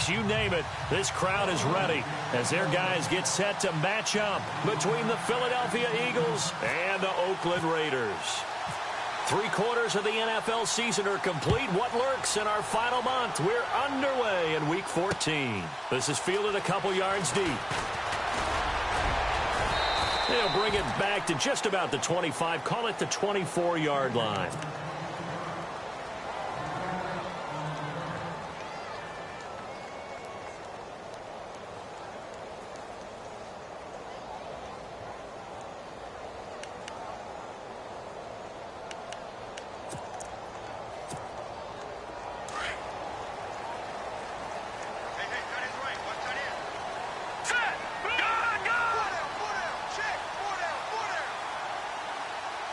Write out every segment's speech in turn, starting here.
you name it, this crowd is ready as their guys get set to match up between the Philadelphia Eagles and the Oakland Raiders. 3/4 of the NFL season are complete. What lurks in our final month? We're underway in Week 14. This is fielded a couple yards deep. They'll bring it back to just about the 25, call it the 24-yard line.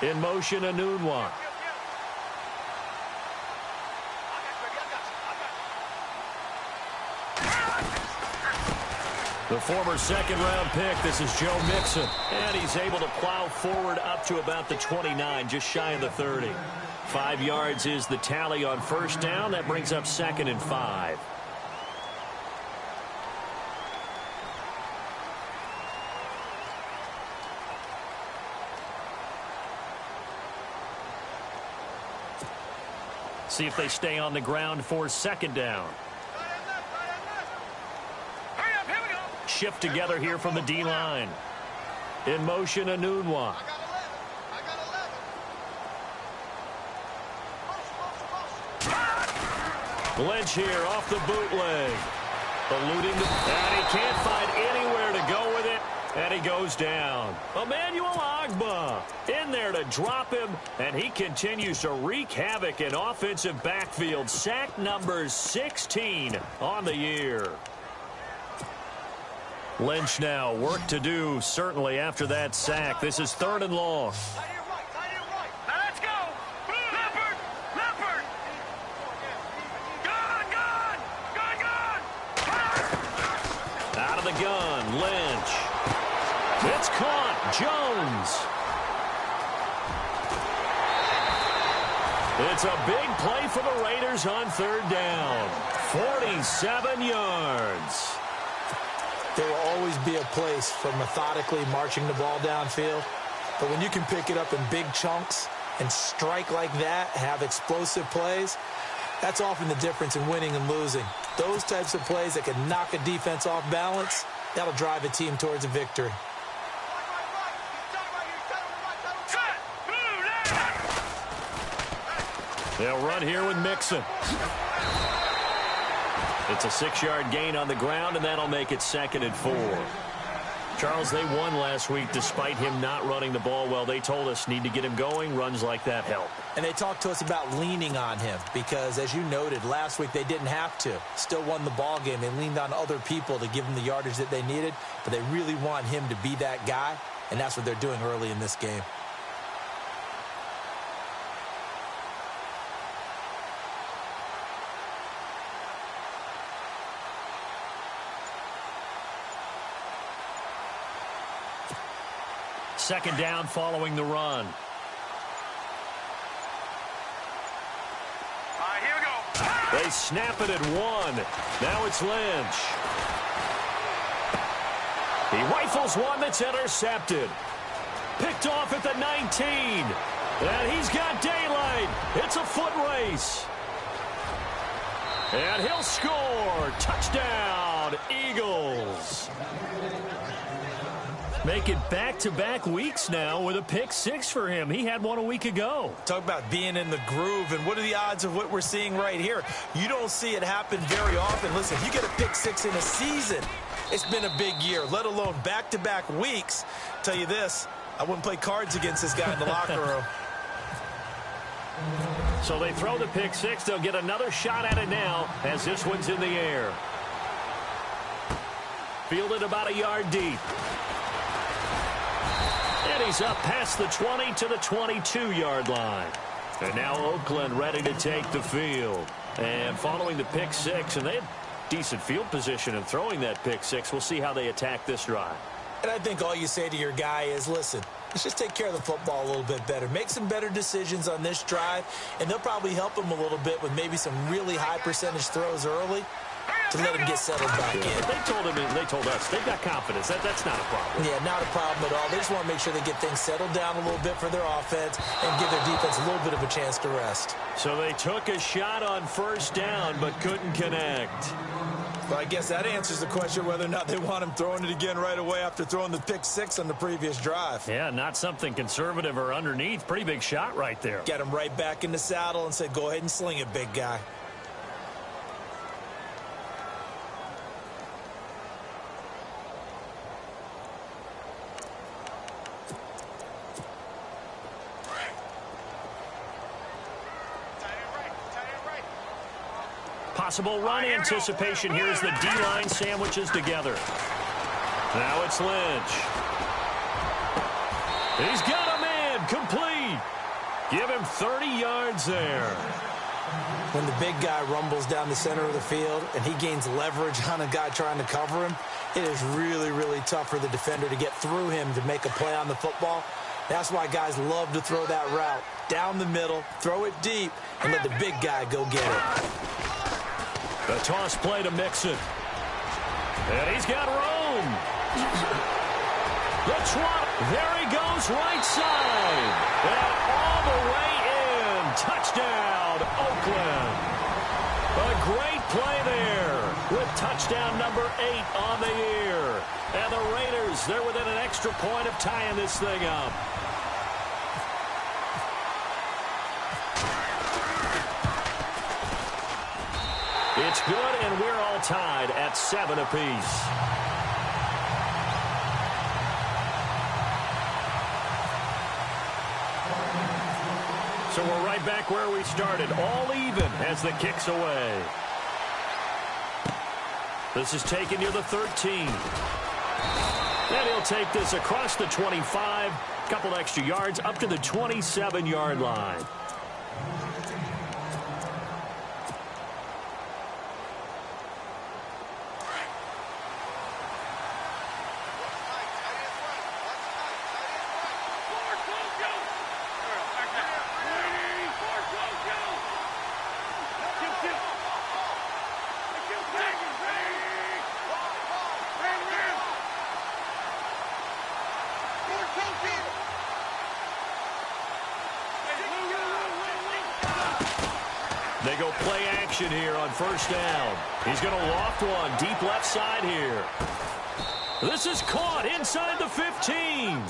In motion, Anunwa. The former second-round pick, this is Joe Mixon. And he's able to plow forward up to about the 29, just shy of the 30. 5 yards is the tally on first down. That brings up 2nd and 5. See if they stay on the ground for 2nd down. Shift together here from the D-line. In motion, Anunwa. Lynch here off the bootleg. Eluding the... And he can't find anywhere to go with it. And he goes down. Emmanuel Ogbah in there to drop him, and he continues to wreak havoc in offensive backfield. Sack number 16 on the year. Lynch now, work to do, certainly after that sack. This is 3rd and long. Let's go! Leopard! Leopard! Gun! Out of the gun, Lynch. It's caught. Jones. It's a big play for the Raiders on 3rd down. 47 yards. There will always be a place for methodically marching the ball downfield. But when you can pick it up in big chunks and strike like that, have explosive plays, that's often the difference in winning and losing. Those types of plays that can knock a defense off balance, that'll drive a team towards a victory. They'll run here with Mixon. It's a 6-yard gain on the ground, and that'll make it 2nd and 4. Charles, they won last week despite him not running the ball well. They told us need to get him going. Runs like that help. And they talked to us about leaning on him because, as you noted, last week they didn't have to. Still won the ball game. They leaned on other people to give them the yardage that they needed, but they really want him to be that guy, and that's what they're doing early in this game. Second down following the run. All right, here we go. They snap it at 1. Now it's Lynch. He rifles one that's intercepted. Picked off at the 19. And he's got daylight. It's a foot race. And he'll score. Touchdown, Eagles. Make it back-to-back weeks now with a pick 6 for him. He had one a week ago. Talk about being in the groove, and what are the odds of what we're seeing right here? You don't see it happen very often. Listen, you get a pick 6 in a season, it's been a big year, let alone back-to-back weeks. Tell you this, I wouldn't play cards against this guy in the locker room. So they throw the pick 6. They'll get another shot at it now as this one's in the air. Fielded about a yard deep. And he's up past the 20 to the 22-yard line. And now Oakland ready to take the field. And following the pick 6, and they had decent field position in throwing that pick 6. We'll see how they attack this drive. And I think all you say to your guy is, listen, let's just take care of the football a little bit better. Make some better decisions on this drive, and they'll probably help him a little bit with maybe some really high percentage throws early. to let him get settled back in. They told us they've got confidence. That's not a problem. Yeah, not a problem at all. They just want to make sure they get things settled down a little bit for their offense and give their defense a little bit of a chance to rest. So they took a shot on first down but couldn't connect. Well, I guess that answers the question whether or not they want him throwing it again right away after throwing the pick six on the previous drive. Yeah, not something conservative or underneath. Pretty big shot right there. Get him right back in the saddle and said, go ahead and sling it, big guy. Possible run anticipation. Here's the D-line sandwiches together. Now it's Lynch. He's got a man complete. Give him 30 yards there. When the big guy rumbles down the center of the field and he gains leverage on a guy trying to cover him, it is really, really tough for the defender to get through him to make a play on the football. That's why guys love to throw that route down the middle, throw it deep, and let the big guy go get it. The toss play to Mixon. And he's got room. The trot. There he goes, right side. And all the way in. Touchdown, Oakland. A great play there with touchdown number 8 on the year. And the Raiders, they're within an extra point of tying this thing up. It's good, and we're all tied at 7 apiece. So we're right back where we started, all even as the kick's away. This is taken near the 13. And he'll take this across the 25, couple extra yards up to the 27-yard line. They go play action here on first down. He's going to loft one deep left side here. This is caught inside the 15.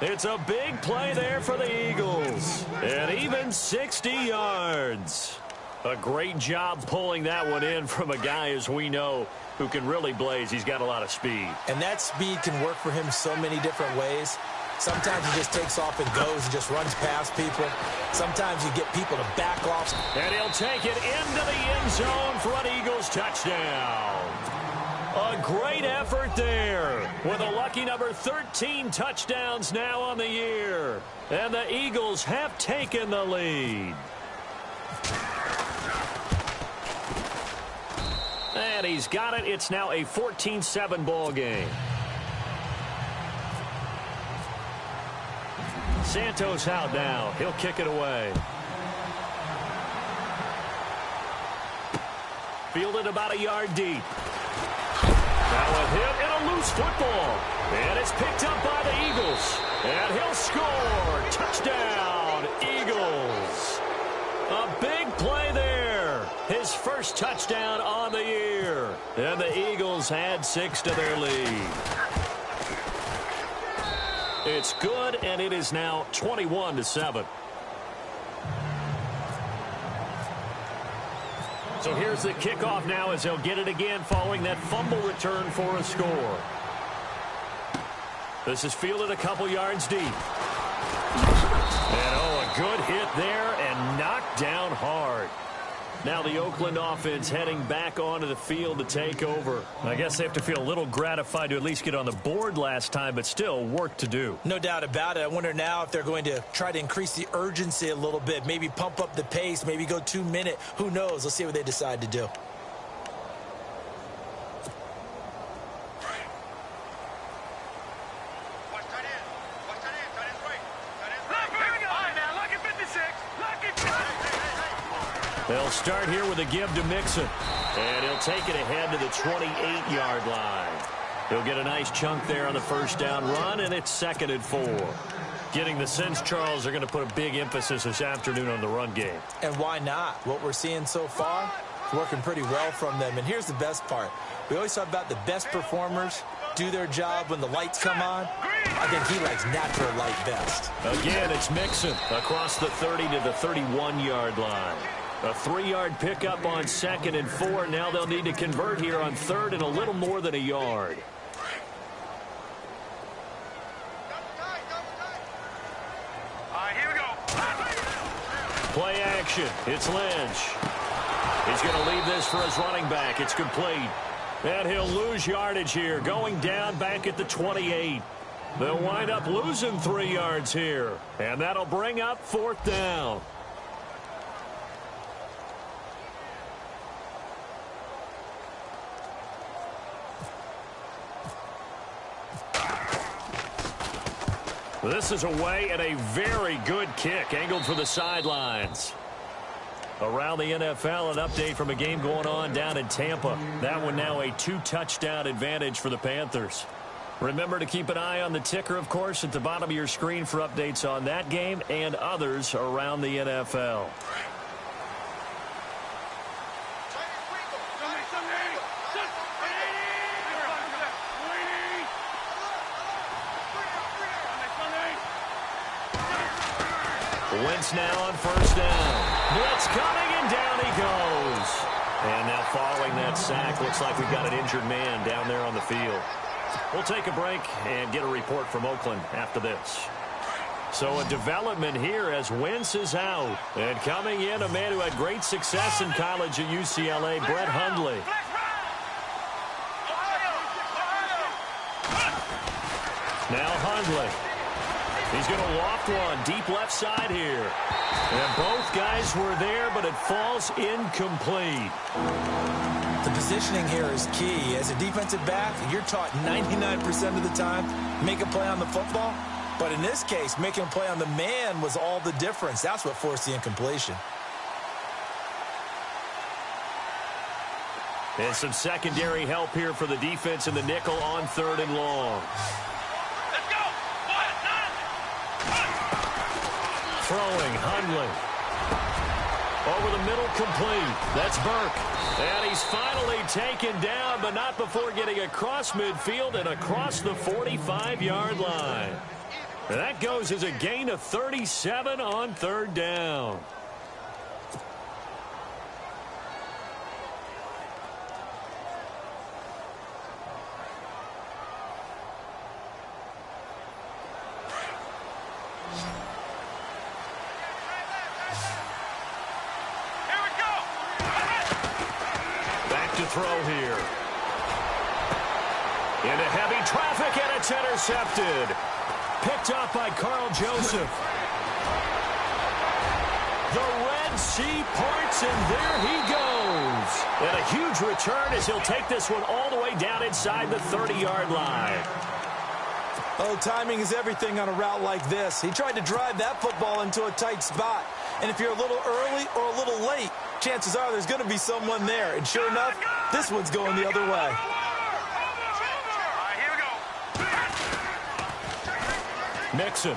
It's a big play there for the Eagles. And even 60 yards. A great job pulling that one in from a guy, as we know, who can really blaze. He's got a lot of speed. And that speed can work for him so many different ways. Sometimes he just takes off and goes and just runs past people. Sometimes you get people to back off. And he'll take it into the end zone for an Eagles touchdown. A great effort there with a lucky number 13 touchdowns now on the year. And the Eagles have taken the lead. And he's got it. It's now a 14-7 ball game. Santos out now. He'll kick it away. Fielded about a yard deep. Now a hit and a loose football. And it's picked up by the Eagles. And he'll score. Touchdown, Eagles. A big play there. His first touchdown on the year. And the Eagles add 6 to their lead. It's good, and it is now 21-7. So here's the kickoff now as they'll get it again following that fumble return for a score. This is fielded a couple yards deep. And oh, a good hit there and knocked down hard. Now the Oakland offense heading back onto the field to take over. I guess they have to feel a little gratified to at least get on the board last time, but still work to do. No doubt about it. I wonder now if they're going to try to increase the urgency a little bit, maybe pump up the pace, maybe go 2-minute. Who knows? Let's see what they decide to do. They'll start here with a give to Mixon. And he'll take it ahead to the 28-yard line. He'll get a nice chunk there on the first down run, and it's 2nd and 4. Getting the sense, Charles, they're going to put a big emphasis this afternoon on the run game. And why not? What we're seeing so far is working pretty well from them. And here's the best part. We always talk about the best performers do their job when the lights come on. I think he likes natural light best. Again, it's Mixon across the 30 to the 31-yard line. A 3-yard pickup on 2nd and 4. Now they'll need to convert here on 3rd and a little more than a yard. Here we go. Play action. It's Lynch. He's going to leave this for his running back. It's complete. And he'll lose yardage here, going down back at the 28. They'll wind up losing 3 yards here. And that'll bring up 4th down. This is away and a very good kick, angled for the sidelines. Around the NFL, an update from a game going on down in Tampa. That one now a 2-touchdown advantage for the Panthers. Remember to keep an eye on the ticker, of course, at the bottom of your screen for updates on that game and others around the NFL. Wentz now on first down. Blitz coming, and down he goes. And now following that sack, looks like we've got an injured man down there on the field. We'll take a break and get a report from Oakland after this. So a development here as Wentz is out. And coming in, a man who had great success in college at UCLA, Brett Hundley. Now Hundley. He's going to loft one deep left side here. And both guys were there, but it falls incomplete. The positioning here is key. As a defensive back, you're taught 99% of the time, make a play on the football. But in this case, making a play on the man was all the difference. That's what forced the incompletion. And some secondary help here for the defense in the nickel on 3rd and long. Throwing, Hundley. Over the middle, complete. That's Burke. And he's finally taken down, but not before getting across midfield and across the 45-yard line. And that goes as a gain of 37 on 3rd down. Throw here. Into heavy traffic, and it's intercepted. Picked up by Carl Joseph. The Red Sea parts, and there he goes. And a huge return as he'll take this one all the way down inside the 30-yard line. Oh, timing is everything on a route like this. He tried to drive that football into a tight spot. And if you're a little early or a little late, chances are there's going to be someone there. And sure enough, this one's going the other way. Mixon.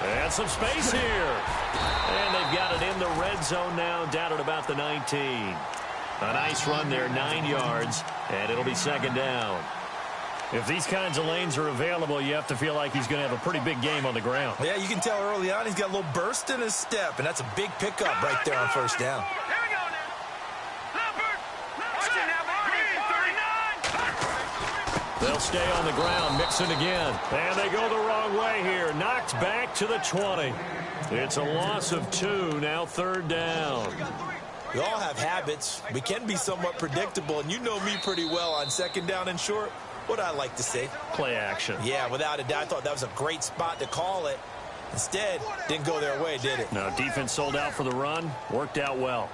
And some space here. And they've got it in the red zone now, down at about the 19. A nice run there, 9 yards, and it'll be 2nd down. If these kinds of lanes are available, you have to feel like he's going to have a pretty big game on the ground. Yeah, you can tell early on he's got a little burst in his step, and that's a big pickup right there on first down. They'll stay on the ground, Mixon again. And they go the wrong way here. Knocked back to the 20. It's a loss of 2, now 3rd down. We all have habits. We can be somewhat predictable, and you know me pretty well on 2nd down and short. What I like to see. Play action. Yeah, without a doubt, I thought that was a great spot to call it. Instead, didn't go their way, did it? No, defense sold out for the run. Worked out well.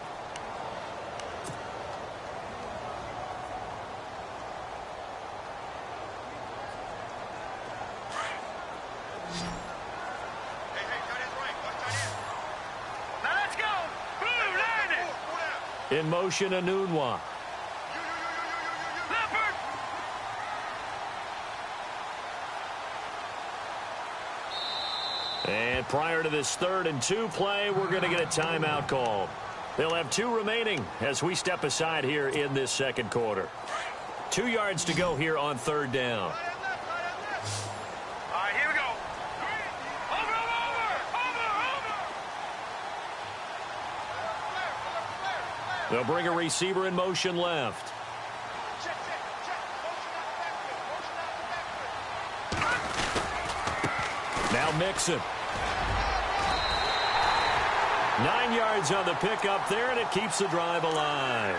Now let's go. Blue, landing. In motion, Anunwa. And prior to this 3rd and 2 play, we're going to get a timeout called. They'll have 2 remaining as we step aside here in this second quarter. 2 yards to go here on 3rd down. All right, here we go. Over. They'll bring a receiver in motion left. Now Mixon. 9 yards on the pickup there, and it keeps the drive alive.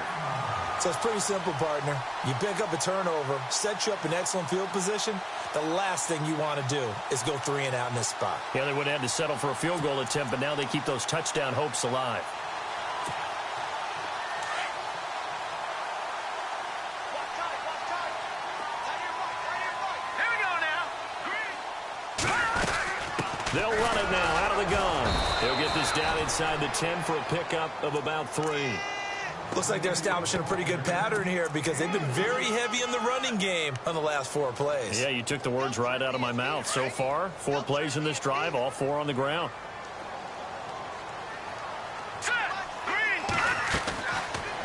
So it's pretty simple, partner. You pick up a turnover, set you up in excellent field position. The last thing you want to do is go 3 and out in this spot. Yeah, they would have had to settle for a field goal attempt, but now they keep those touchdown hopes alive. They'll run it now out of the gun. They'll get this down inside the 10 for a pickup of about 3. Looks like they're establishing a pretty good pattern here because they've been very heavy in the running game on the last 4 plays. Yeah, you took the words right out of my mouth. So far, 4 plays in this drive, all 4 on the ground.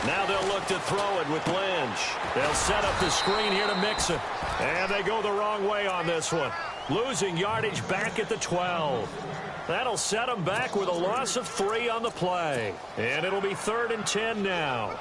Now they'll look to throw it with Lynch. They'll set up the screen here to Mixon. And they go the wrong way on this one. Losing yardage back at the 12. That'll set them back with a loss of 3 on the play. And it'll be 3rd and 10 now.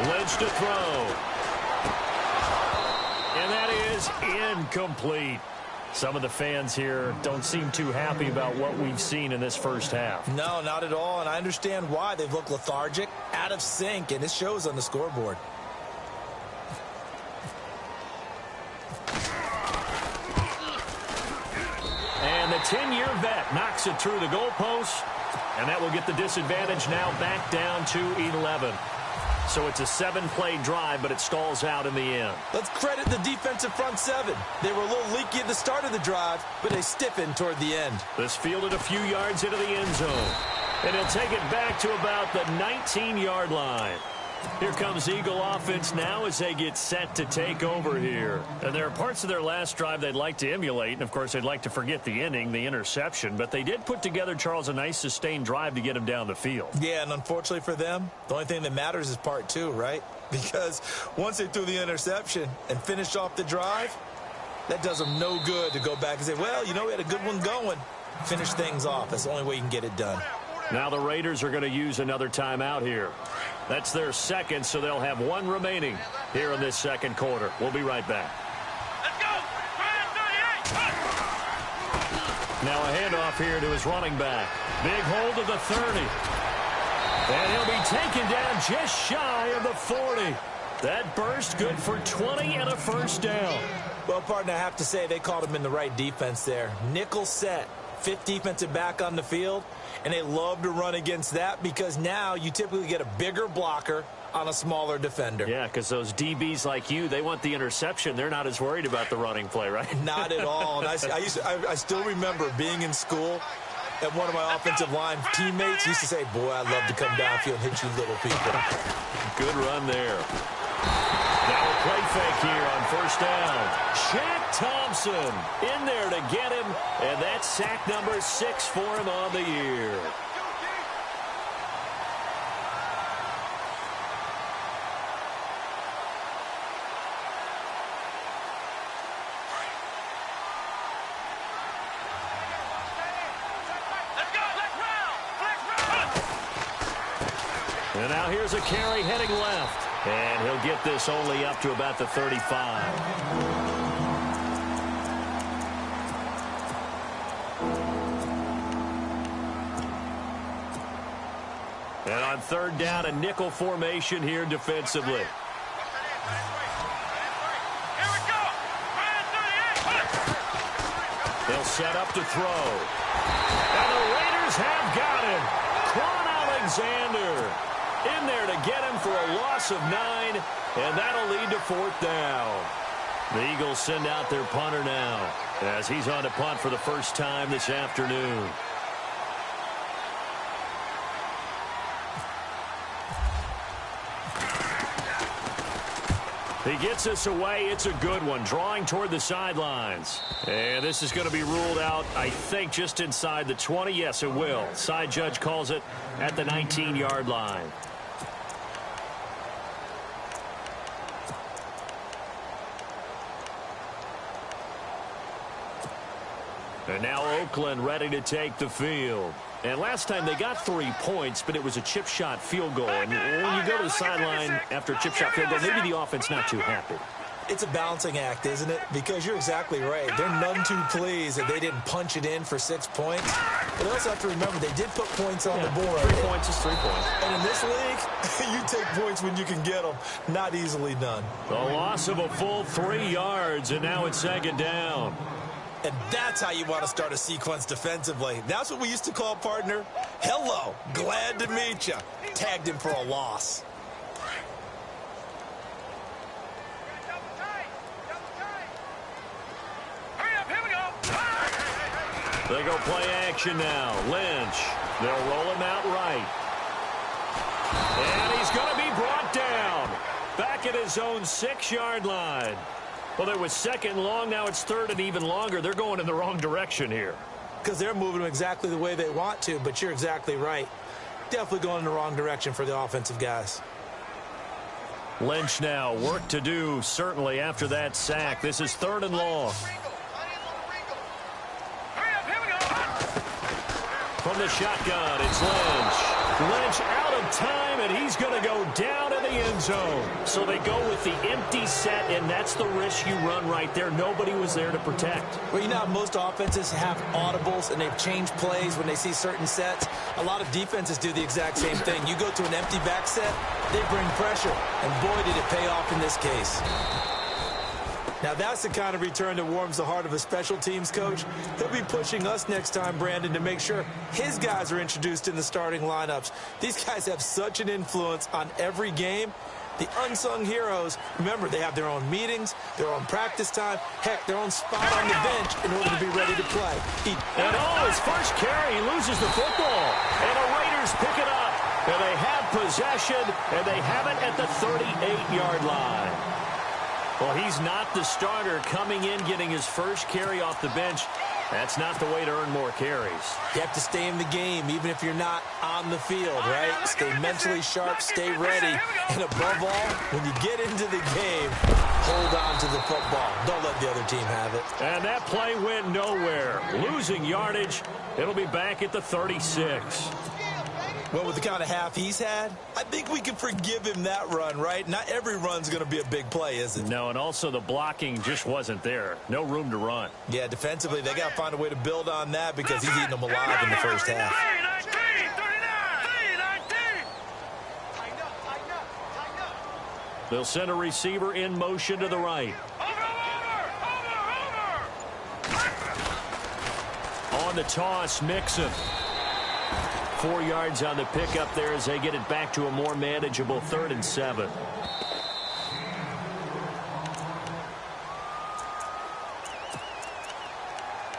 Lynch to throw. And that is incomplete. Some of the fans here don't seem too happy about what we've seen in this first half. No, not at all, and I understand why. They've looked lethargic, out of sync, and it shows on the scoreboard. And the 10-year vet knocks it through the goalpost, and that will get the disadvantage now back down to 11. So it's a 7-play drive, but it stalls out in the end. Let's credit the defensive front 7. They were a little leaky at the start of the drive, but they stiffened toward the end. This fielded a few yards into the end zone. And he'll take it back to about the 19-yard line. Here comes Eagle offense now as they get set to take over here. And there are parts of their last drive they'd like to emulate. And, of course, they'd like to forget the inning, the interception. But they did put together, Charles, a nice sustained drive to get him down the field. Yeah, and unfortunately for them, the only thing that matters is part 2, right? Because once they threw the interception and finished off the drive, that does them no good to go back and say, well, you know, we had a good one going. Finish things off. That's the only way you can get it done. Now the Raiders are going to use another timeout here. That's their second, so they'll have 1 remaining here in this second quarter. We'll be right back. Let's go! Now a handoff here to his running back. Big hold of the 30. And he'll be taken down just shy of the 40. That burst good for 20 and a first down. Well, partner, I have to say they called him in the right defense there. Nickel set, 5th defensive back on the field. And they love to run against that because now you typically get a bigger blocker on a smaller defender. Yeah, because those DBs like you, they want the interception. They're not as worried about the running play, right? Not at all. And I still remember being in school, and one of my offensive line teammates used to say, boy, I'd love to come downfield and hit you little people. Good run there. Now a play fake here on first down. Shaq Thompson in there to get him, and that's sack number 6 for him on the year. And now here's a carry heading left. And he'll get this only up to about the 35. And on third down, a nickel formation here defensively. They'll set up to throw. And the Raiders have got him. Quan Alexander in there to get him for a loss of 9, and that'll lead to 4th down. The Eagles send out their punter now as he's on to punt for the first time this afternoon. He gets us away. It's a good one, drawing toward the sidelines. And this is going to be ruled out, I think, just inside the 20. Yes, it will. Side judge calls it at the 19-yard line. And now Oakland ready to take the field. And last time they got 3 points, but it was a chip shot field goal. And when you go to the sideline after a chip shot field goal, maybe the offense not too happy. It's a balancing act, isn't it? Because you're exactly right. They're none too pleased that they didn't punch it in for 6 points. But they also have to remember they did put points on the board. 3 points is 3 points. And in this league, you take points when you can get them. Not easily done. The loss of a full 3 yards, and now it's 2nd down. And that's how you want to start a sequence defensively. That's what we used to call, partner, hello, glad to meet you. Tagged him for a loss. Hurry up, here we go. They go play action now. Lynch. They'll roll him out right. And he's going to be brought down. Back at his own 6-yard line. Well, there was 2nd and long. Now it's 3rd and even longer. They're going in the wrong direction here. Because they're moving them exactly the way they want to, but you're exactly right. Definitely going in the wrong direction for the offensive guys. Lynch now. Work to do, certainly, after that sack. This is 3rd and long. Hurry up, here we go. From the shotgun, it's Lynch. Lynch out of time, and he's going to go down in the end zone. So they go with the empty set, and that's the risk you run right there. Nobody was there to protect. Well, you know how most offenses have audibles, and they've changed plays when they see certain sets. A lot of defenses do the exact same thing. You go to an empty back set, they bring pressure, and boy, did it pay off in this case. Now, that's the kind of return that warms the heart of a special teams coach. He'll be pushing us next time, Brandon, to make sure his guys are introduced in the starting lineups. These guys have such an influence on every game. The unsung heroes, remember, they have their own meetings, their own practice time, heck, their own spot on the bench in order to be ready to play. And his first carry, he loses the football. And the Raiders pick it up. And they have possession, and they have it at the 38-yard line. Well, he's not the starter coming in, getting his first carry off the bench. That's not the way to earn more carries. You have to stay in the game, even if you're not on the field, right? Stay mentally sharp, stay ready. And above all, when you get into the game, hold on to the football. Don't let the other team have it. And that play went nowhere. Losing yardage, it'll be back at the 36. Well, with the kind of half he's had, I think we can forgive him that run, right? Not every run's going to be a big play, is it? No, and also the blocking just wasn't there. No room to run. Yeah, defensively, they got to find a way to build on that because he's eating them alive in the first half. They'll send a receiver in motion to the right. On the toss, Mixon. 4 yards on the pickup there as they get it back to a more manageable 3rd and 7.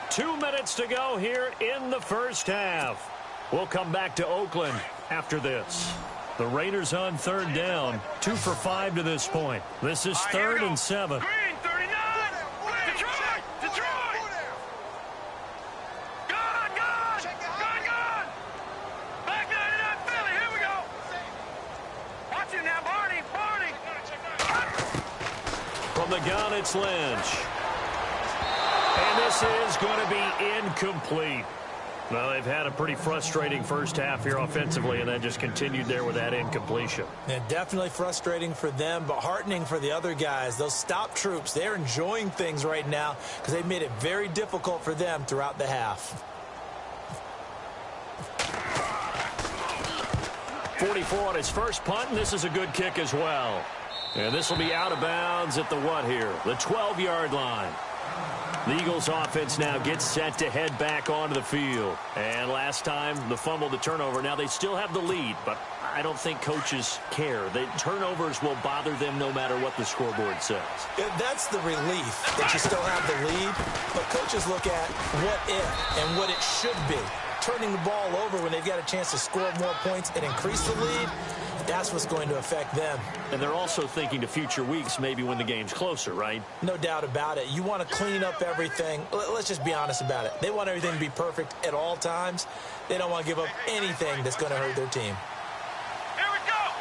Two minutes to go here in the first half. We'll come back to Oakland after this. The Raiders on 3rd down. 2 for 5 to this point. This is 3rd and 7. Green, 39. Detroit. Gone. Back 99, Philly. Here we go. Watch it now, Barney. From the gun, it's Lynch. And this is going to be incomplete. Well, they've had a pretty frustrating first half here offensively, and that just continued there with that incompletion. Yeah, definitely frustrating for them, but heartening for the other guys. Those stop troops, they're enjoying things right now because they've made it very difficult for them throughout the half. 44 on his first punt, and this is a good kick as well. And this will be out of bounds at the what here? The 12-yard line. The Eagles offense now gets set to head back onto the field. And last time, the fumble, the turnover. Now they still have the lead, but I don't think coaches care. The turnovers will bother them no matter what the scoreboard says. That's the relief that you still have the lead, but coaches look at what if and what it should be. Turning the ball over when they've got a chance to score more points and increase the lead, that's what's going to affect them. And they're also thinking to future weeks, maybe when the game's closer, right? No doubt about it. You want to clean up everything. Let's just be honest about it. They want everything to be perfect at all times. They don't want to give up anything that's going to hurt their team. Here we go.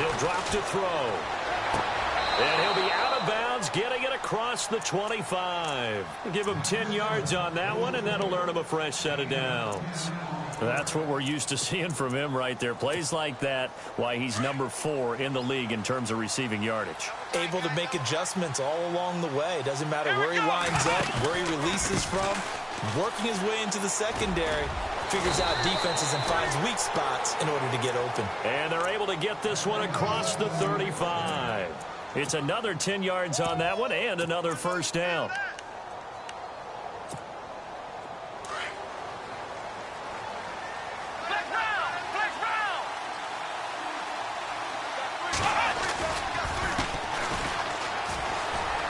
He'll drop to throw. And he'll be out of bounds, getting it across the 25. Give him 10 yards on that one, and that'll earn him a fresh set of downs. That's what we're used to seeing from him right there. Plays like that, why he's number 4 in the league in terms of receiving yardage. Able to make adjustments all along the way. Doesn't matter where he lines up, where he releases from. Working his way into the secondary. Figures out defenses and finds weak spots in order to get open. And they're able to get this one across the 35. It's another 10 yards on that one and another first down.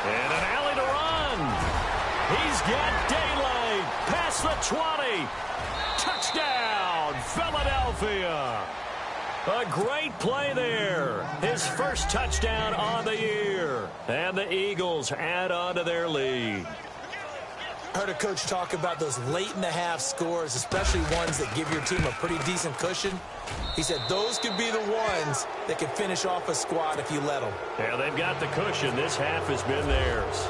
And an alley to run. He's got daylight past the 20. Touchdown, Philadelphia. A great play there. His first touchdown on the year. And the Eagles add on to their lead. I heard a coach talk about those late-in-the-half scores, especially ones that give your team a pretty decent cushion. He said those could be the ones that can finish off a squad if you let them. Yeah, they've got the cushion. This half has been theirs.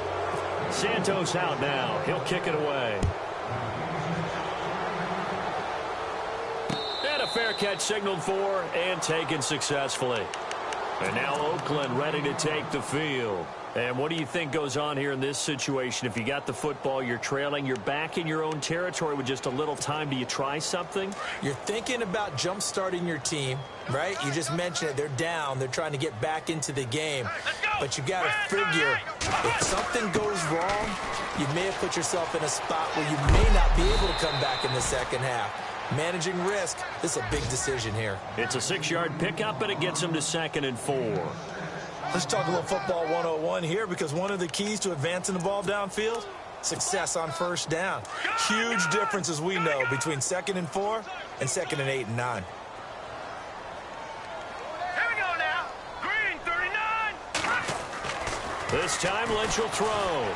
Santos out now. He'll kick it away. And a fair catch signaled for and taken successfully. And now Oakland ready to take the field. And what do you think goes on here in this situation? If you got the football, you're trailing, you're back in your own territory with just a little time. Do you try something? You're thinking about jump-starting your team, right? You just mentioned it. They're down. They're trying to get back into the game. But you got to figure if something goes wrong, you may have put yourself in a spot where you may not be able to come back in the second half. Managing risk, this is a big decision here. It's a 6-yard pickup, and it gets him to 2nd and 4. Let's talk a little football 101 here, because one of the keys to advancing the ball downfield, success on first down. Huge difference, as we know, between 2nd and 4 and 2nd and 8 and 9. Here we go now. Green 39. This time Lynch will throw.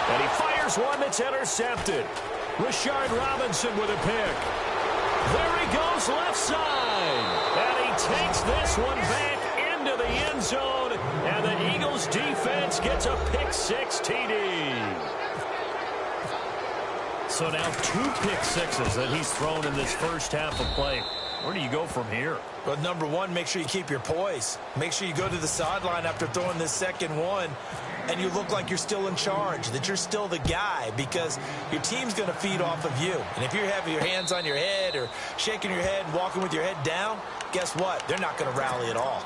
And he fires one that's intercepted. Rashard Robinson with a pick. There he goes left side. And he takes this one back into the end zone. And the Eagles defense gets a pick-6 TD. So now 2 pick-6s that he's thrown in this first half of play. Where do you go from here? Well, number one, make sure you keep your poise. Make sure you go to the sideline after throwing this second one, and you look like you're still in charge, that you're still the guy, because your team's going to feed off of you. And if you're having your hands on your head or shaking your head and walking with your head down, guess what? They're not going to rally at all.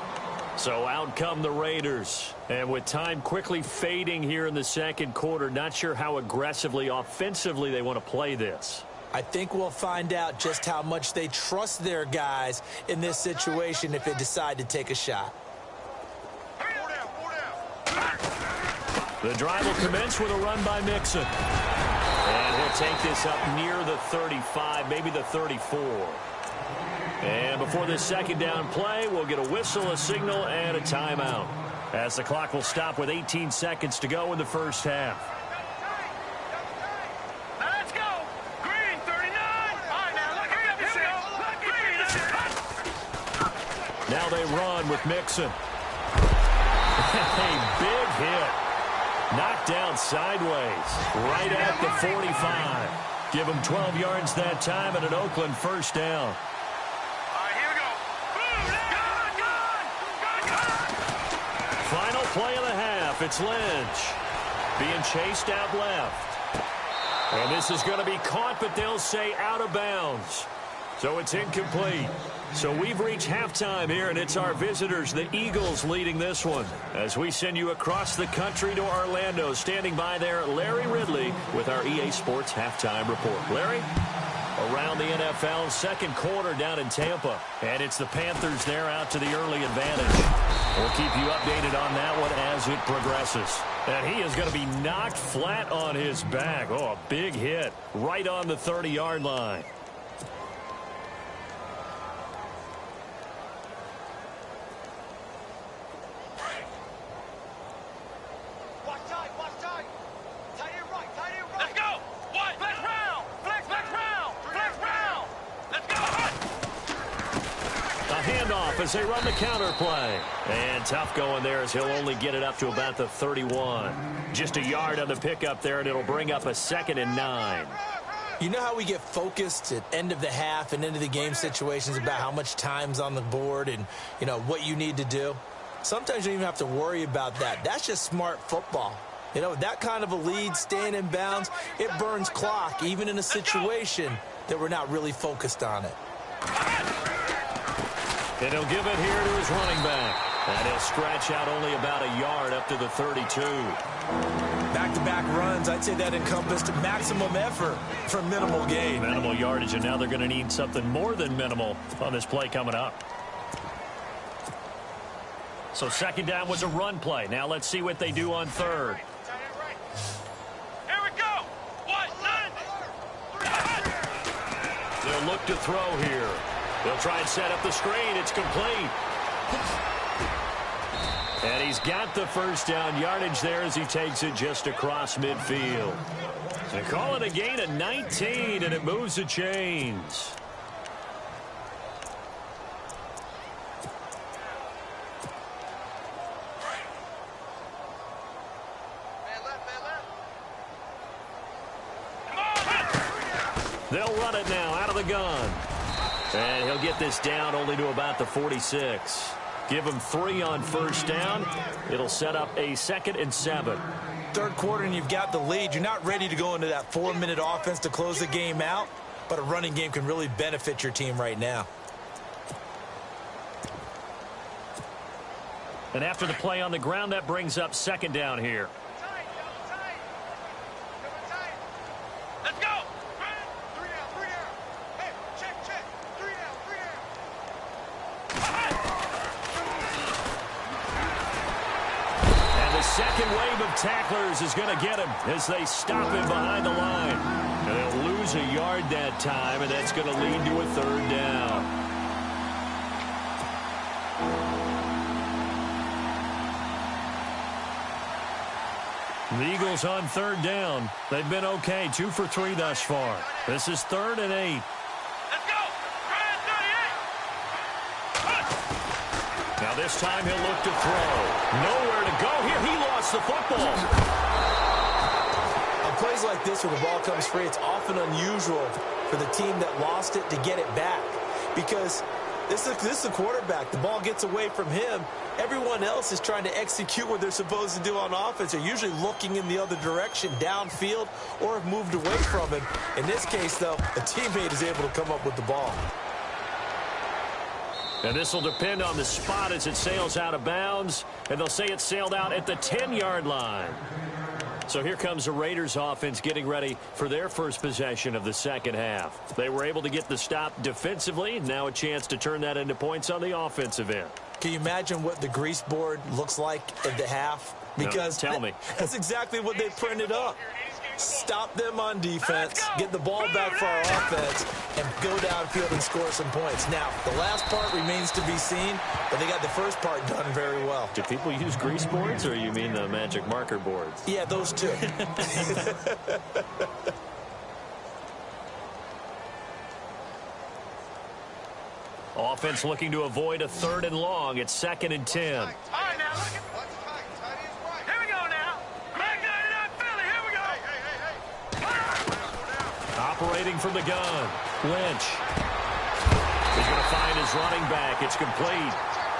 So out come the Raiders. And with time quickly fading here in the second quarter, not sure how aggressively, offensively they want to play this. I think we'll find out just how much they trust their guys in this situation if they decide to take a shot. The drive will commence with a run by Mixon. And he'll take this up near the 35, maybe the 34. And before this second down play, we'll get a whistle, a signal, and a timeout, as the clock will stop with 18 seconds to go in the first half. Now they run with Mixon. A big hit. Knocked down sideways. Right at the 45. Give him 12 yards that time and an Oakland first down. All right, here we go. Final play of the half. It's Lynch. Being chased out left. And this is going to be caught, but they'll say out of bounds. So it's incomplete. So we've reached halftime here, and it's our visitors, the Eagles, leading this one. As we send you across the country to Orlando, standing by there, Larry Ridley with our EA Sports Halftime Report. Larry? Around the NFL, second quarter down in Tampa. And it's the Panthers there out to the early advantage. We'll keep you updated on that one as it progresses. And he is going to be knocked flat on his back. Oh, a big hit right on the 30-yard line. As they run the counter play. And tough going there as he'll only get it up to about the 31. Just a yard on the pickup there, and it'll bring up a 2nd and 9. You know how we get focused at end of the half and into the game situations about how much time's on the board and, you know, what you need to do? Sometimes you don't even have to worry about that. That's just smart football. You know, that kind of a lead, staying in bounds, it burns clock, even in a situation that we're not really focused on it. And he'll give it here to his running back. And he'll stretch out only about a yard up to the 32. Back-to-back runs, I'd say that encompassed maximum effort for minimal gain. Minimal yardage, and now they're going to need something more than minimal on this play coming up. So second down was a run play. Now let's see what they do on third. Here we go. 1, 9. They'll look to throw here. They'll try and set up the screen. It's complete. And he's got the first down yardage there as he takes it just across midfield. They call it a gain of 19, and it moves the chains. They'll run it now out of the gun. And he'll get this down only to about the 46. Give him 3 on first down. It'll set up a 2nd and 7. Third quarter and you've got the lead. You're not ready to go into that 4-minute offense to close the game out, but a running game can really benefit your team right now. And after the play on the ground, that brings up second down here. Second wave of tacklers is going to get him as they stop him behind the line. And they'll lose a yard that time, and that's going to lead to a 3rd down. The Eagles on 3rd down. They've been okay, 2 for 3 thus far. This is 3rd and 8. Now this time he'll look to throw. Nowhere to go here. He lost the football. On plays like this where the ball comes free, it's often unusual for the team that lost it to get it back. Because this is the quarterback. The ball gets away from him. Everyone else is trying to execute what they're supposed to do on offense. They're usually looking in the other direction, downfield, or have moved away from him. In this case, though, a teammate is able to come up with the ball. And this will depend on the spot as it sails out of bounds. And they'll say it sailed out at the 10-yard line. So here comes the Raiders offense getting ready for their first possession of the second half. They were able to get the stop defensively. Now a chance to turn that into points on the offensive end. Can you imagine what the grease board looks like at the half? Because no, tell me. That's exactly what they printed up. Stop them on defense, get the ball back for our offense, and go downfield and score some points. Now, the last part remains to be seen, but they got the first part done very well. Do people use grease boards, or you mean the magic marker boards? Yeah, those two. Offense looking to avoid a 3rd and long. It's 2nd and 10. All right, now, look at here we go now. Back 99 Philly, here we go. Operating from the gun. Lynch. He's going to find his running back. It's complete.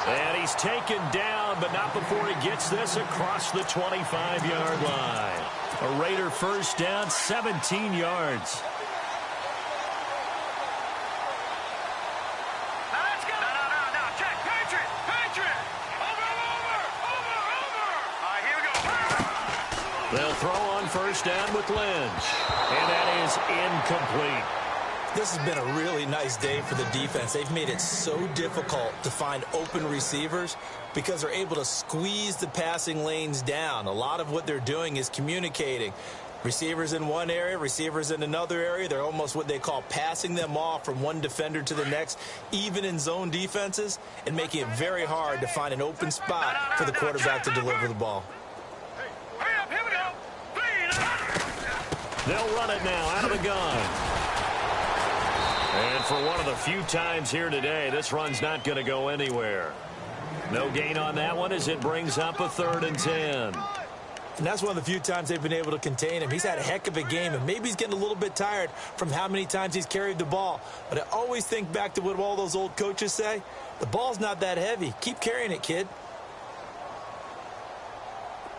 And he's taken down, but not before he gets this across the 25-yard line. A Raider first down, 17 yards. Now let's They'll throw on first down with Lynch. And that is incomplete. This has been a really nice day for the defense. They've made it so difficult to find open receivers because they're able to squeeze the passing lanes down. A lot of what they're doing is communicating. Receivers in one area, receivers in another area. They're almost what they call passing them off from one defender to the next, even in zone defenses, and making it very hard to find an open spot for the quarterback to deliver the ball. Hurry up, here we go. They'll run it now out of the gun. And for one of the few times here today, this run's not going to go anywhere. No gain on that one as it brings up a 3rd and 10. And that's one of the few times they've been able to contain him. He's had a heck of a game, and maybe he's getting a little bit tired from how many times he's carried the ball. But I always think back to what all those old coaches say. The ball's not that heavy. Keep carrying it, kid.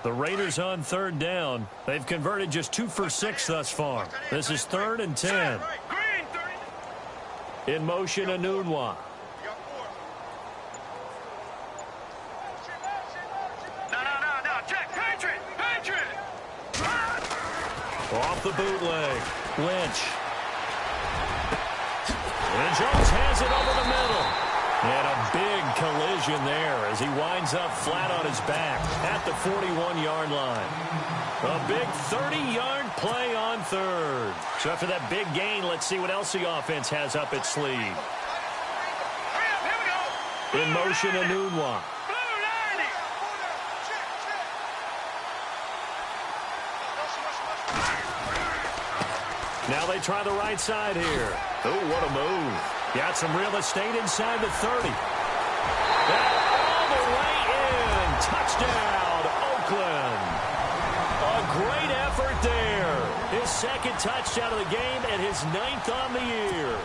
The Raiders on 3rd down. They've converted just 2 for 6 thus far. This is 3rd and 10. In motion, Anunwa. No, check, Patriot. Off the bootleg. Lynch. And Jones has it over the middle. And a big collision there as he winds up flat on his back at the 41-yard line. A big 30-yard play on 3rd. So after that big gain, let's see what else the offense has up its sleeve. In motion, Anunwa. Now they try the right side here. Oh, what a move. Got some real estate inside the 30. That all the way in. Touchdown, Oakland. A great effort there. His 2nd touchdown of the game and his 9th on the year.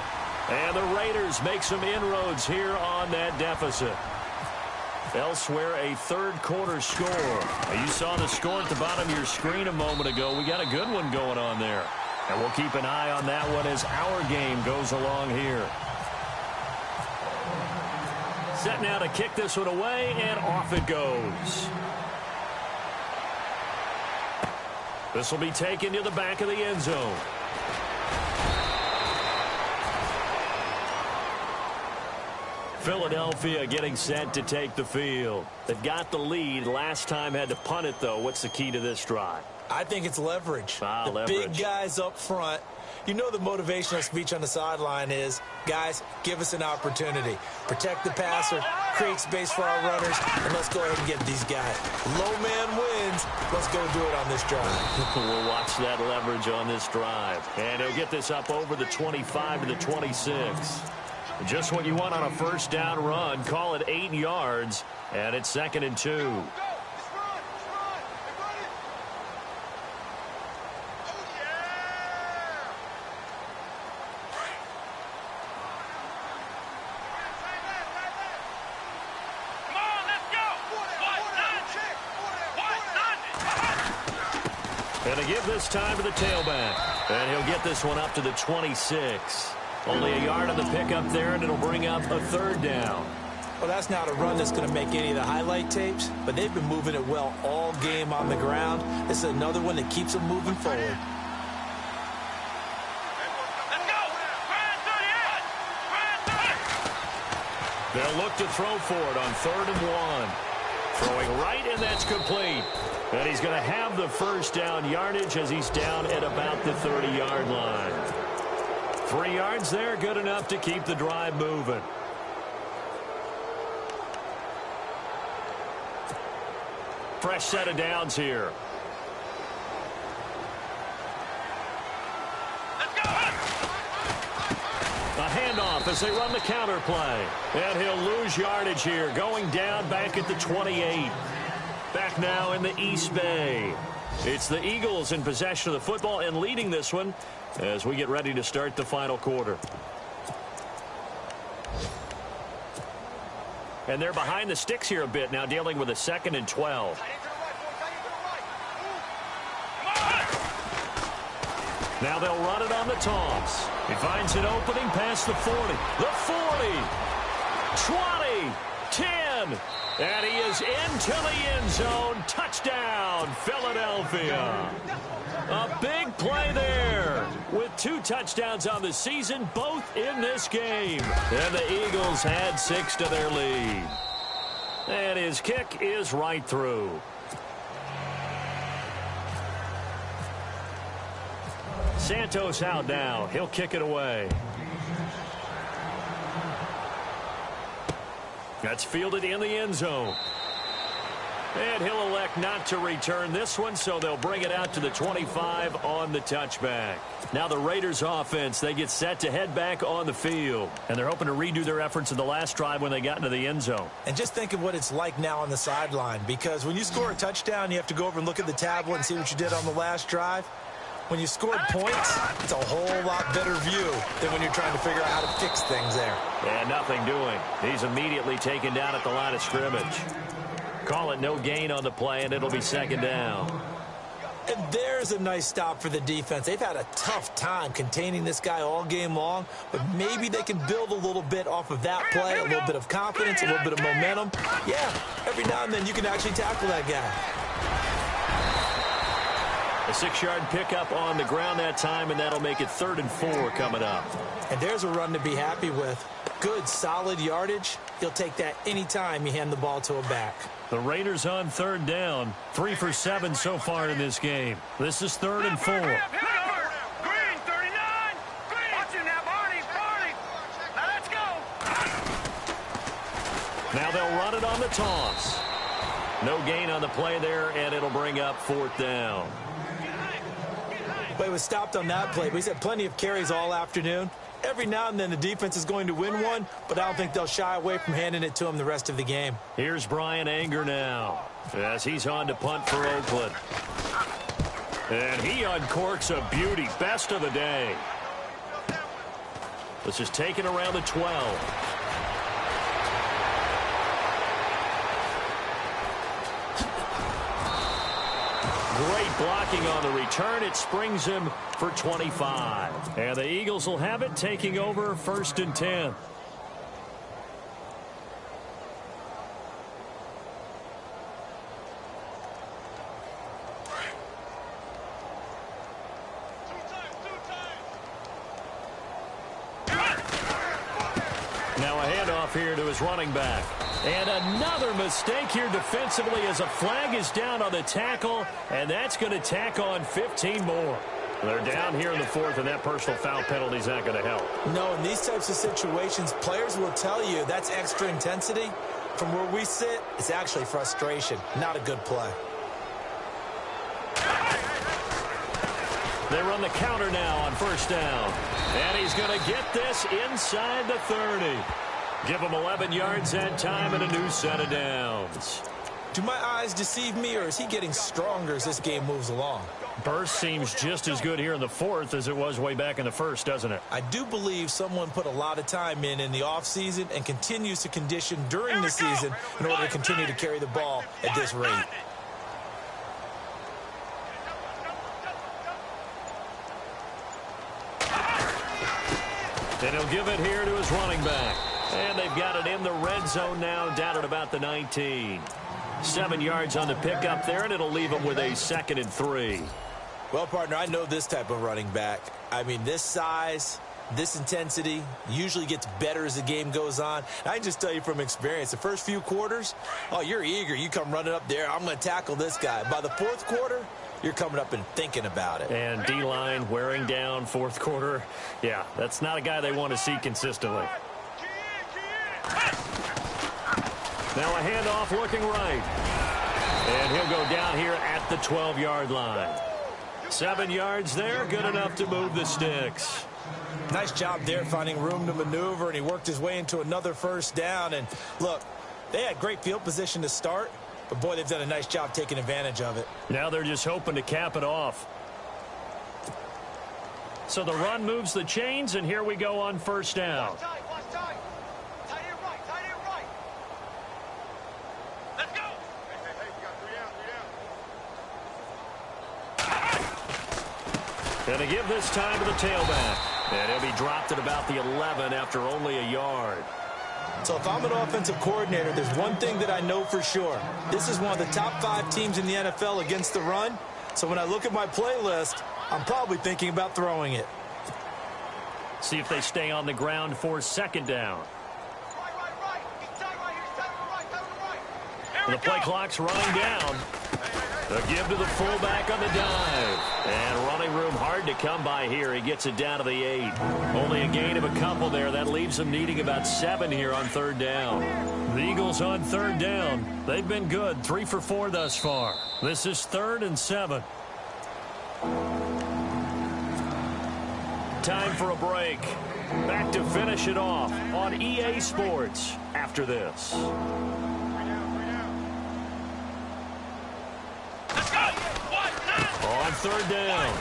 And the Raiders make some inroads here on that deficit. Elsewhere, a 3rd quarter score. You saw the score at the bottom of your screen a moment ago. We got a good one going on there. And we'll keep an eye on that one as our game goes along here. Set now to kick this one away, and off it goes. This will be taken to the back of the end zone. Philadelphia getting set to take the field. They've got the lead. Last time had to punt it, though. What's the key to this drive? I think it's leverage. Leverage. Big guys up front. You know the motivational speech on the sideline is, guys, give us an opportunity. Protect the passer, create space for our runners, and let's go ahead and get these guys. Low man wins. Let's go do it on this drive. We'll watch that leverage on this drive. And he'll get this up over the 25 to the 26. Just what you want on a first down run. Call it 8 yards, and it's 2nd and 2. And to give this time to the tailback. And he'll get this one up to the 26. Only a yard on the pickup there, and it'll bring up a 3rd down. Well, that's not a run that's going to make any of the highlight tapes, but they've been moving it well all game on the ground. This is another one that keeps them moving forward. Let's go. They'll look to throw for it on 3rd and 1. Throwing right, and that's complete. And he's going to have the first down yardage as he's down at about the 30-yard line. 3 yards there, good enough to keep the drive moving. Fresh set of downs here. A handoff as they run the counter play. And he'll lose yardage here, going down back at the 28. Back now in the East Bay. It's the Eagles in possession of the football and leading this one as we get ready to start the final quarter. And they're behind the sticks here a bit now, dealing with a 2nd and 12. Now they'll run it on the toss. He finds an opening past the 40. The 40. 20. 10. again. And he is into the end zone. Touchdown, Philadelphia. A big play there with 2 touchdowns on the season, both in this game. And the Eagles had 6 to their lead. And his kick is right through. Santos out now. He'll kick it away. That's fielded in the end zone. And he'll elect not to return this one, so they'll bring it out to the 25 on the touchback. Now the Raiders offense, they get set to head back on the field. And they're hoping to redo their efforts in the last drive when they got into the end zone. And just think of what it's like now on the sideline, because when you score a touchdown, you have to go over and look at the tablet and see what you did on the last drive. When you scored points, it's a whole lot better view than when you're trying to figure out how to fix things there. And nothing doing. He's immediately taken down at the line of scrimmage. Call it no gain on the play, and it'll be second down. And there's a nice stop for the defense. They've had a tough time containing this guy all game long, but maybe they can build a little bit off of that play, a little bit of confidence, a little bit of momentum. Yeah, every now and then you can actually tackle that guy. A 6-yard pickup on the ground that time, and that'll make it 3rd and 4 coming up. And there's a run to be happy with. Good, solid yardage. You'll take that anytime you hand the ball to a back. The Raiders on 3rd down. 3 for 7 so far in this game. This is 3rd and 4. Green, 39. Green. Watch it now, Barney. Now let's go. Now they'll run it on the toss. No gain on the play there, and it'll bring up 4th down. But it was stopped on that play. But he's had plenty of carries all afternoon. Every now and then the defense is going to win one, but I don't think they'll shy away from handing it to him the rest of the game. Here's Brian Anger now as he's on to punt for Oakland. And he uncorks a beauty. Best of the day. This is taken around the 12. Great blocking on the return. It springs him for 25. And the Eagles will have it, taking over 1st and 10. Now a handoff here to his running back. And another mistake here defensively as a flag is down on the tackle, and that's going to tack on 15 more. They're down here in the 4th, and that personal foul penalty is not going to help. No, in these types of situations, players will tell you that's extra intensity. From where we sit, it's actually frustration, not a good play. They run the counter now on 1st down. And he's going to get this inside the 30. Give him 11 yards that time and a new set of downs. Do my eyes deceive me, or is he getting stronger as this game moves along? Burst seems just as good here in the 4th as it was way back in the 1st, doesn't it? I do believe someone put a lot of time in the offseason and continues to condition during the season in order to continue to carry the ball at this rate. And he'll give it here to his running back. And they've got it in the red zone now, down at about the 19. 7 yards on the pickup there, and it'll leave them with a 2nd and 3. Well, partner, I know this type of running back. I mean, this size, this intensity usually gets better as the game goes on. I can just tell you from experience, the first few quarters, oh, you're eager. You come running up there, I'm going to tackle this guy. By the 4th quarter, you're coming up and thinking about it. And D-line wearing down 4th quarter. Yeah, that's not a guy they want to see consistently. Now a handoff looking right. And he'll go down here at the 12-yard line. 7 yards there, good enough to move the sticks. Nice job there finding room to maneuver, and he worked his way into another 1st down. And look, they had great field position to start, but boy, they've done a nice job taking advantage of it. Now they're just hoping to cap it off. So the run moves the chains, and here we go on 1st down. And to give this time to the tailback. And he'll be dropped at about the 11 after only a yard. So if I'm an offensive coordinator, there's one thing that I know for sure. This is one of the top 5 teams in the NFL against the run. So when I look at my playlist, I'm probably thinking about throwing it. See if they stay on the ground for second down. The play clock's running down. A give to the fullback on the dive. And running room hard to come by here. He gets it down to the 8. Only a gain of a couple there. That leaves them needing about 7 here on third down. The Eagles on third down. They've been good. 3 for 4 thus far. This is 3rd and 7. Time for a break. Back to finish it off on EA Sports after this. On third down,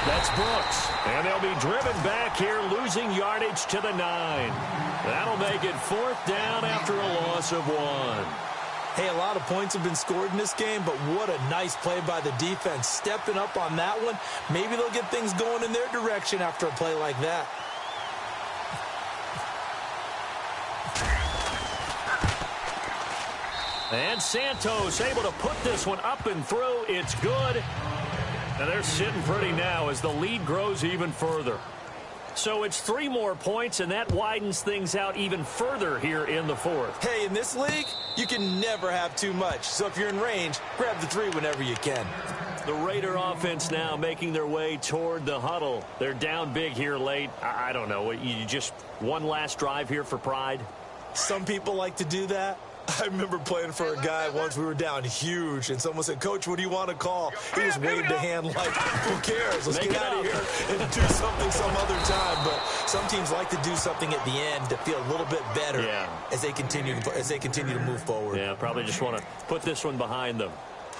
that's Brooks. And they'll be driven back here, losing yardage to the 9. That'll make it 4th down after a loss of 1. Hey, a lot of points have been scored in this game, but what a nice play by the defense. Stepping up on that one, maybe they'll get things going in their direction after a play like that. And Santos able to put this one up and through. It's good. And they're sitting pretty now as the lead grows even further. So it's 3 more points, and that widens things out even further here in the 4th. Hey, in this league, you can never have too much. So if you're in range, grab the 3 whenever you can. The Raider offense now making their way toward the huddle. They're down big here late. I don't know. You just one last drive here for pride? Some people like to do that. I remember playing for a guy once. We were down huge, and someone said, "Coach, what do you want to call?" He just waved a hand like, "Who cares? Let's get out of here and do something some other time." But some teams like to do something at the end to feel a little bit better as they continue to move forward. Yeah, probably just want to put this one behind them.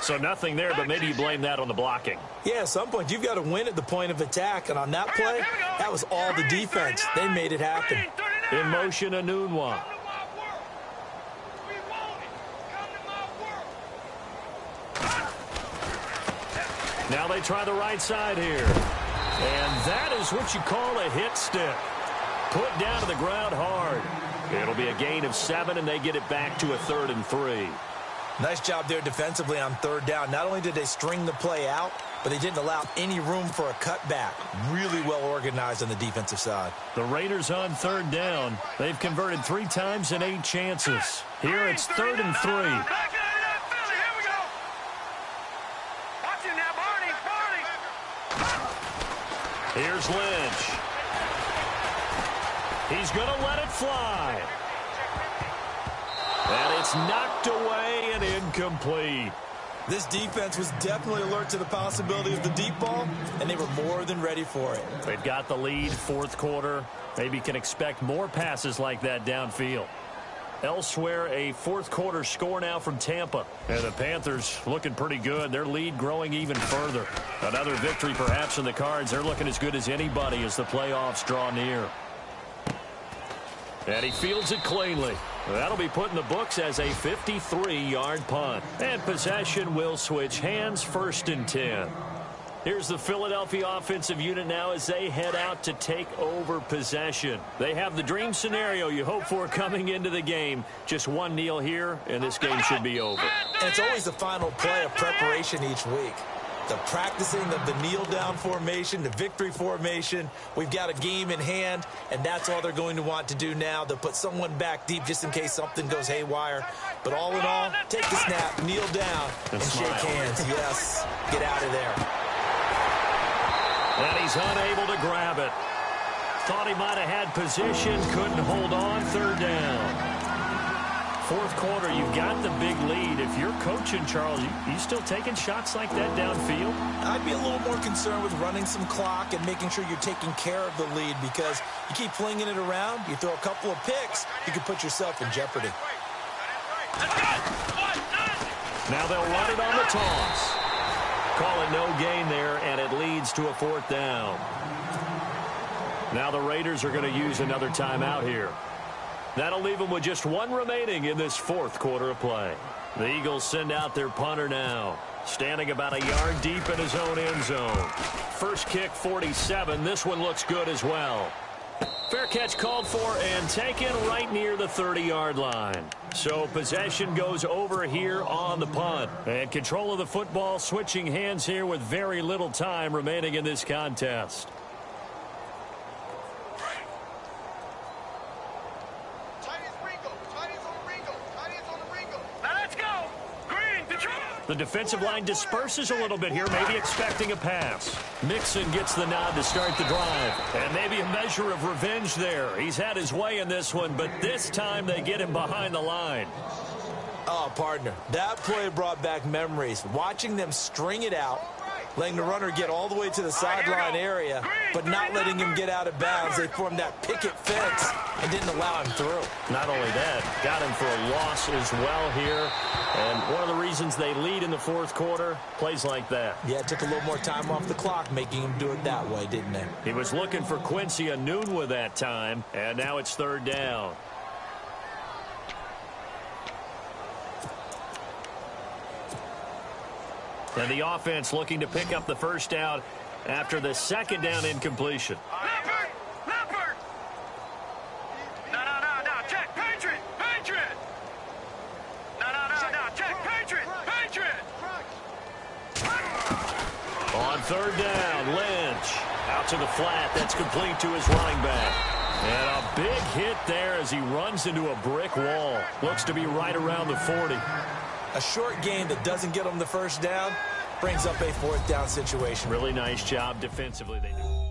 So nothing there, but maybe you blame that on the blocking. Yeah, at some point, you've got to win at the point of attack, and on that play, that was all the defense. They made it happen. In motion, Anunwa. Now they try the right side here. And that is what you call a hit stick. Put down to the ground hard. It'll be a gain of 7, and they get it back to a 3rd and 3. Nice job there defensively on third down. Not only did they string the play out, but they didn't allow any room for a cutback. Really well organized on the defensive side. The Raiders on third down. They've converted 3 times in 8 chances. Here it's 3rd and 3. Here's Lynch. He's going to let it fly. And it's knocked away and incomplete. This defense was definitely alert to the possibility of the deep ball, and they were more than ready for it. They've got the lead, 4th quarter. Maybe can expect more passes like that downfield. Elsewhere, a 4th quarter score now from Tampa. And the Panthers looking pretty good. Their lead growing even further. Another victory perhaps in the cards. They're looking as good as anybody as the playoffs draw near. And he fields it cleanly. That'll be put in the books as a 53-yard punt. And possession will switch hands, 1st and 10. Here's the Philadelphia offensive unit now as they head out to take over possession. They have the dream scenario you hope for coming into the game. Just one kneel here, and this game should be over. And it's always the final play of preparation each week. The practicing of the kneel-down formation, the victory formation. We've got a game in hand, and that's all they're going to want to do now. They'll put someone back deep just in case something goes haywire. But all in all, take the snap, kneel down, and shake hands. Yes, get out of there. And he's unable to grab it. Thought he might have had position, couldn't hold on, 3rd down. 4th quarter, you've got the big lead. If you're coaching, Charles, you still taking shots like that downfield? I'd be a little more concerned with running some clock and making sure you're taking care of the lead, because you keep flinging it around, you throw a couple of picks, you can put yourself in jeopardy. Now they'll run it on the toss. Call it no gain there, and it leads to a 4th down. Now the Raiders are going to use another timeout here. That'll leave them with just 1 remaining in this 4th quarter of play. The Eagles send out their punter now, standing about a yard deep in his own end zone. First kick, 47. This one looks good as well. Fair catch called for and taken right near the 30-yard line. So possession goes over here on the punt. And control of the football switching hands here with very little time remaining in this contest. The defensive line disperses a little bit here, maybe expecting a pass. Mixon gets the nod to start the drive. And maybe a measure of revenge there. He's had his way in this one, but this time they get him behind the line. Oh, partner, that play brought back memories. Watching them string it out, letting the runner get all the way to the sideline area, but not letting him get out of bounds. They formed that picket fence and didn't allow him through. Not only that, got him for a loss as well here. And one of the reasons they lead in the fourth quarter, plays like that. Yeah, it took a little more time off the clock, making him do it that way, didn't they? He was looking for Quincy Enunwa that time, and now it's third down. And the offense looking to pick up the first down after the second down incompletion. Leopard! Leopard! No. Check. Patriot! Patriot! No. Check. Patriot! Patriot! On third down, Lynch. Out to the flat. That's complete to his running back. And a big hit there as he runs into a brick wall. Looks to be right around the 40. A short game that doesn't get them the first down brings up a fourth down situation. Really nice job defensively. They do.